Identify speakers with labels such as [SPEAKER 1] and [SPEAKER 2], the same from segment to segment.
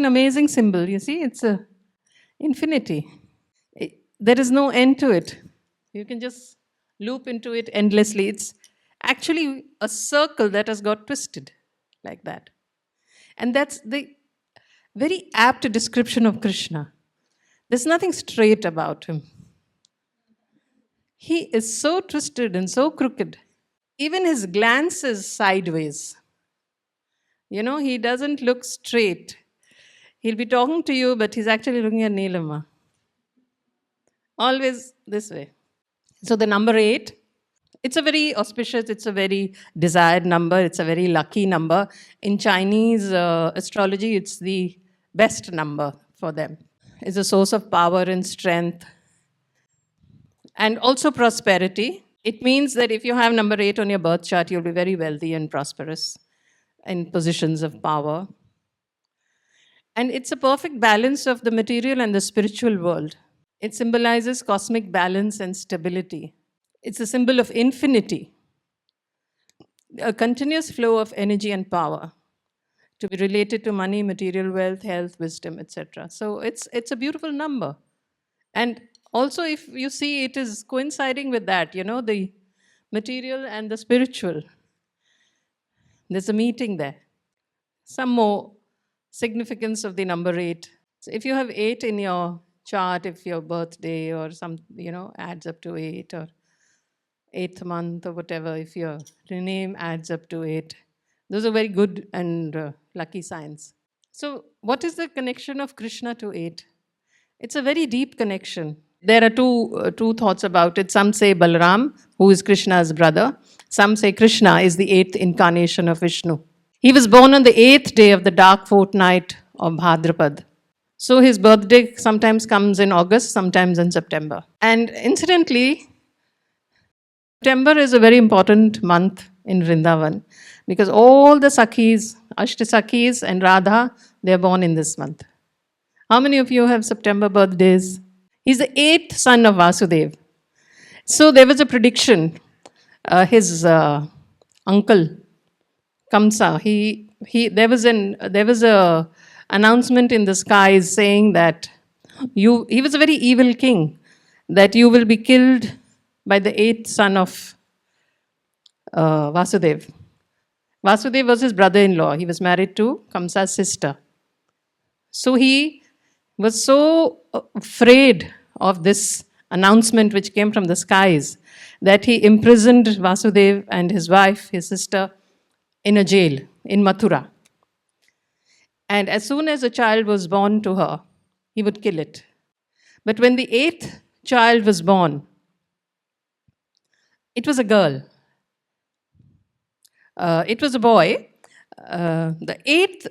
[SPEAKER 1] amazing symbol. You see, it's a infinity. There is no end to it. You can just loop into it endlessly. It's actually a circle that has got twisted like that. And that's the very apt description of Krishna. There's nothing straight about him. He is so twisted and so crooked. Even his glance is sideways. You know, he doesn't look straight. He'll be talking to you, but he's actually looking at Neelama. Always this way. So the number 8, it's a very auspicious, it's a very desired number, it's a very lucky number. In Chinese astrology, it's the best number for them. It's a source of power and strength. And also prosperity. It means that if you have number 8 on your birth chart, you'll be very wealthy and prosperous in positions of power. And it's a perfect balance of the material and the spiritual world. It symbolizes cosmic balance and stability. It's a symbol of infinity, a continuous flow of energy and power to be related to money, material wealth, health, wisdom, etc. So it's a beautiful number. And also, if you see, it is coinciding with that, you know, the material and the spiritual. There's a meeting there. Some more significance of the number 8. So if you have 8 in your chart, if your birthday or some, you know, adds up to 8, or 8th month or whatever, if your name adds up to 8, those are very good and lucky signs. So what is the connection of Krishna to 8? It's a very deep connection. There are two thoughts about it. Some say Balaram, who is Krishna's brother. Some say Krishna is the 8th incarnation of Vishnu. He was born on the 8th day of the dark fortnight of Bhadrapad. So his birthday sometimes comes in August, sometimes in September. And incidentally, September is a very important month in Vrindavan because all the Sakhis, Ashtasakhis and Radha, they are born in this month. How many of you have September birthdays? He's the 8th son of Vasudev. So there was a prediction. His uncle, Kamsa, there was a announcement in the skies saying that he was a very evil king, that you will be killed by the 8th son of Vasudev. Vasudev was his brother-in-law. He was married to Kamsa's sister. So he was so afraid of this announcement which came from the skies that he imprisoned Vasudev and his wife, his sister, in a jail in Mathura. And as soon as a child was born to her, he would kill it. But when the 8th child was born, it was a girl. It was a boy. The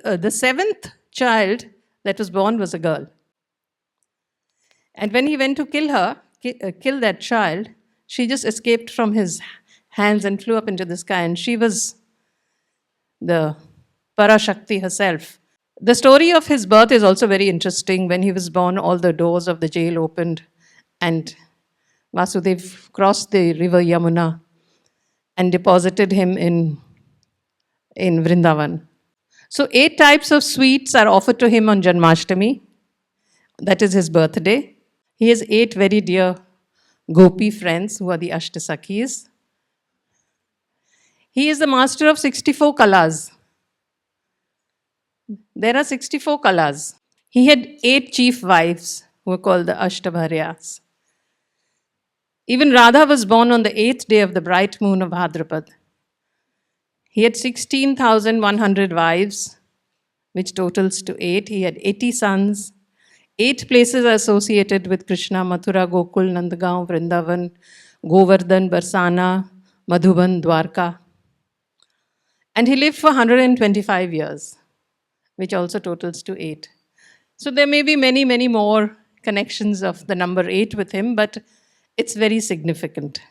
[SPEAKER 1] 7th child that was born was a girl. And when he went to kill that child, she just escaped from his hands and flew up into the sky. And she was the Parashakti herself. The story of his birth is also very interesting. When he was born, all the doors of the jail opened and Vasudev crossed the river Yamuna and deposited him in Vrindavan. So 8 types of sweets are offered to him on Janmashtami. That is his birthday. He has 8 very dear Gopi friends who are the Ashtasakhis. He is the master of 64 kalas. There are 64 kalas. He had 8 chief wives who were called the Ashtabharyas. Even Radha was born on the 8th day of the bright moon of Bhadrapad. He had 16,100 wives, which totals to 8. He had 80 sons. 8 places are associated with Krishna: Mathura, Gokul, Nandagaon, Vrindavan, Govardhan, Barsana, Madhuban, Dwarka. And he lived for 125 years, which also totals to 8. So there may be many more connections of the number 8 with him, but it's very significant.